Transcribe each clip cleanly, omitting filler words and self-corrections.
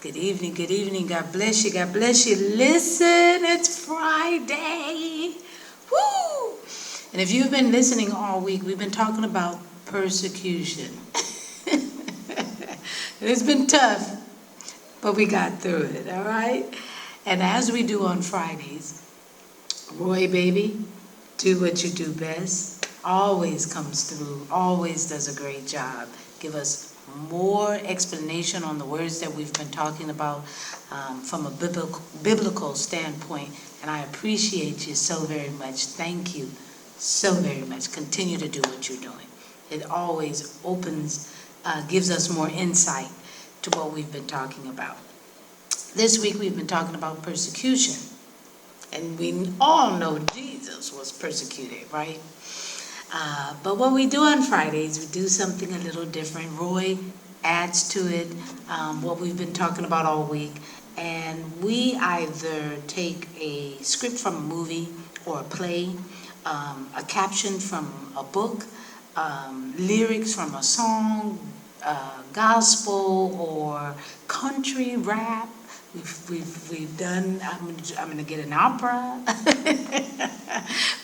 Good evening, good evening. God bless you, God bless you. Listen, it's Friday. Woo! And if you've been listening all week, we've been talking about persecution. It's been tough, but we got through it, all right? And as we do on Fridays, Roy, baby, do what you do best. Always comes through, always does a great job. Give us more explanation on the words that we've been talking about from a biblical standpoint. And I appreciate you so very much. Thank you so very much. Continue to do what you're doing. It always gives us more insight to what we've been talking about. This week we've been talking about persecution. And we all know Jesus was persecuted, right? But what we do on Fridays, we do something a little different. Roy adds to it what we've been talking about all week. And we either take a script from a movie or a play, a caption from a book, lyrics from a song, gospel or country rap. We've done, I'm going to get an opera.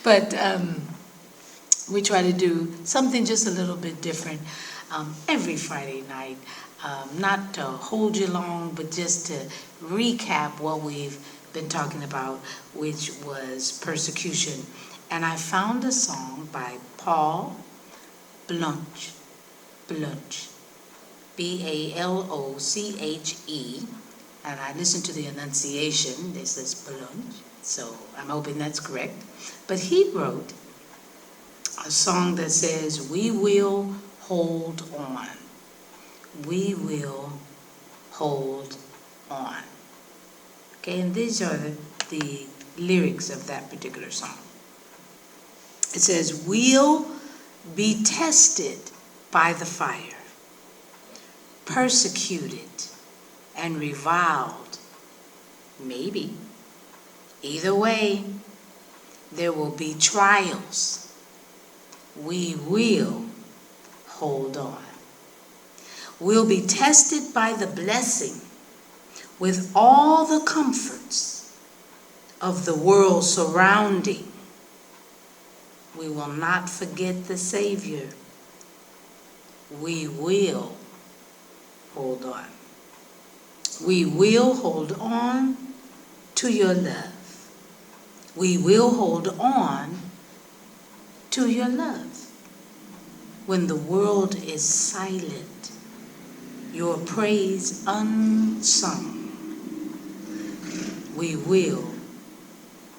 But we try to do something just a little bit different every Friday night. Not to hold you long, but just to recap what we've been talking about, which was persecution. And I found a song by Paul Blanche, B-A-L-O-C-H-E. And I listened to the enunciation. It says Blanche, so I'm hoping that's correct. But he wrote a song that says, we will hold on. We will hold on. Okay, and these are the lyrics of that particular song. It says, we'll be tested by the fire, persecuted and reviled. Maybe. Either way, there will be trials. We will hold on. We'll be tested by the blessing with all the comforts of the world surrounding. We will not forget the Savior. We will hold on. We will hold on to your love. We will hold on to your love. When the world is silent, your praise unsung, we will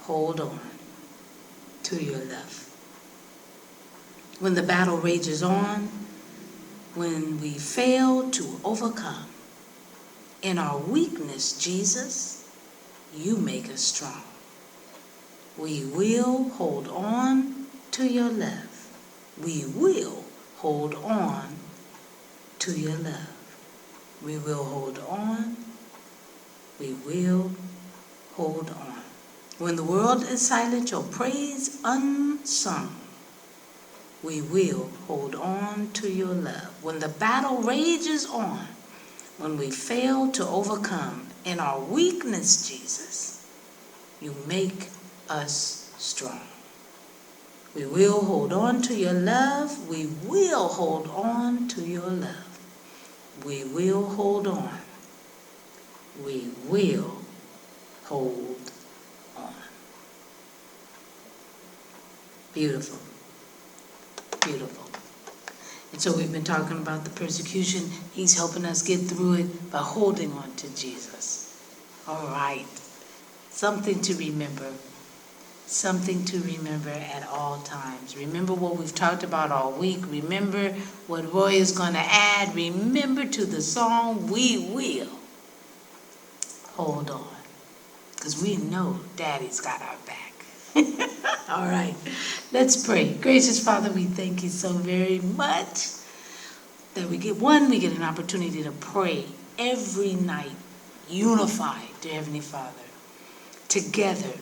hold on to your love. When the battle rages on, when we fail to overcome, in our weakness, Jesus, you make us strong. We will hold on to your love. We will hold on to your love. We will hold on. We will hold on. When the world is silent, your praise unsung, we will hold on to your love. When the battle rages on, when we fail to overcome, in our weakness, Jesus, you make us strong. We will hold on to your love. We will hold on to your love. We will hold on. We will hold on. Beautiful. Beautiful. And so we've been talking about the persecution. He's helping us get through it by holding on to Jesus. All right. Something to remember. Something to remember at all times. Remember what we've talked about all week. Remember what Roy is going to add. Remember to the song, we will hold on. Because we know Daddy's got our back. All right, let's pray. Gracious Father, we thank you so very much that we get an opportunity to pray every night, unified, dear Heavenly Father, together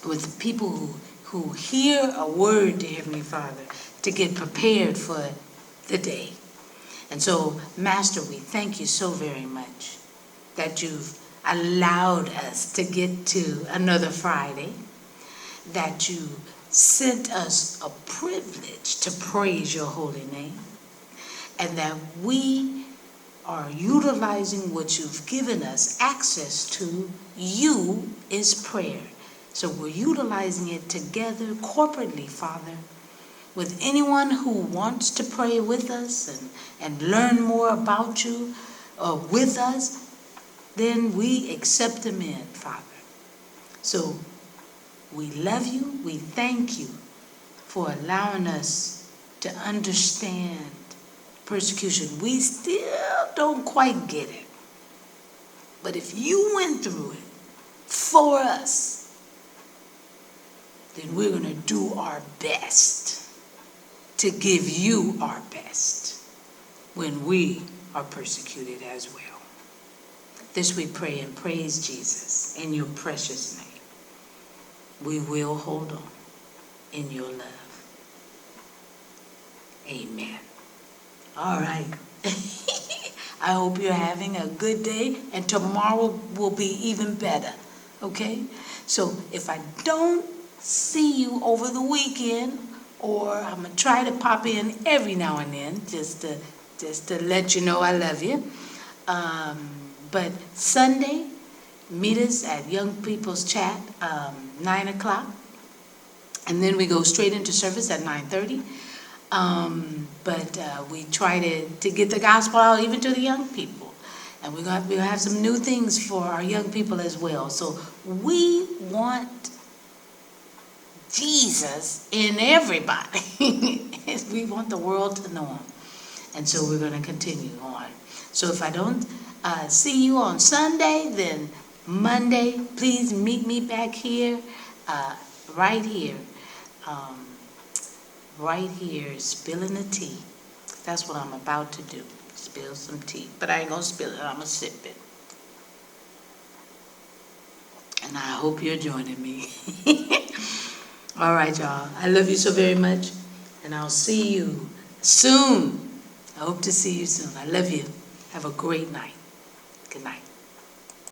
with people who hear a word, dear Heavenly Father, to get prepared for the day. And so, Master, we thank you so very much that you've allowed us to get to another Friday, that you sent us a privilege to praise your holy name, and that we are utilizing what you've given us access to. You is prayer. So we're utilizing it together corporately, Father, with anyone who wants to pray with us and learn more about you with us, then we accept them in, Father. So we love you. We thank you for allowing us to understand persecution. We still don't quite get it. But if you went through it for us, then we're going to do our best to give you our best when we are persecuted as well. This we pray and praise Jesus in your precious name. We will hold on in your love. Amen. All right. I hope you're having a good day, and tomorrow will be even better. Okay? So if I don't see you over the weekend, or I'm going to try to pop in every now and then just to let you know I love you. But Sunday, meet us at Young People's Chat, 9 o'clock. And then we go straight into service at 9:30. But we try to get the gospel out even to the young people. And we'll have some new things for our young people as well. So we want Jesus in everybody. We want the world to know him. And so we're going to continue on. So if I don't see you on Sunday, then Monday, please meet me back here, right here, spilling the tea. That's what I'm about to do, spill some tea. But I ain't going to spill it, I'm going to sip it. And I hope you're joining me. All right, y'all. I love you so very much, and I'll see you soon. I hope to see you soon. I love you. Have a great night. Good night.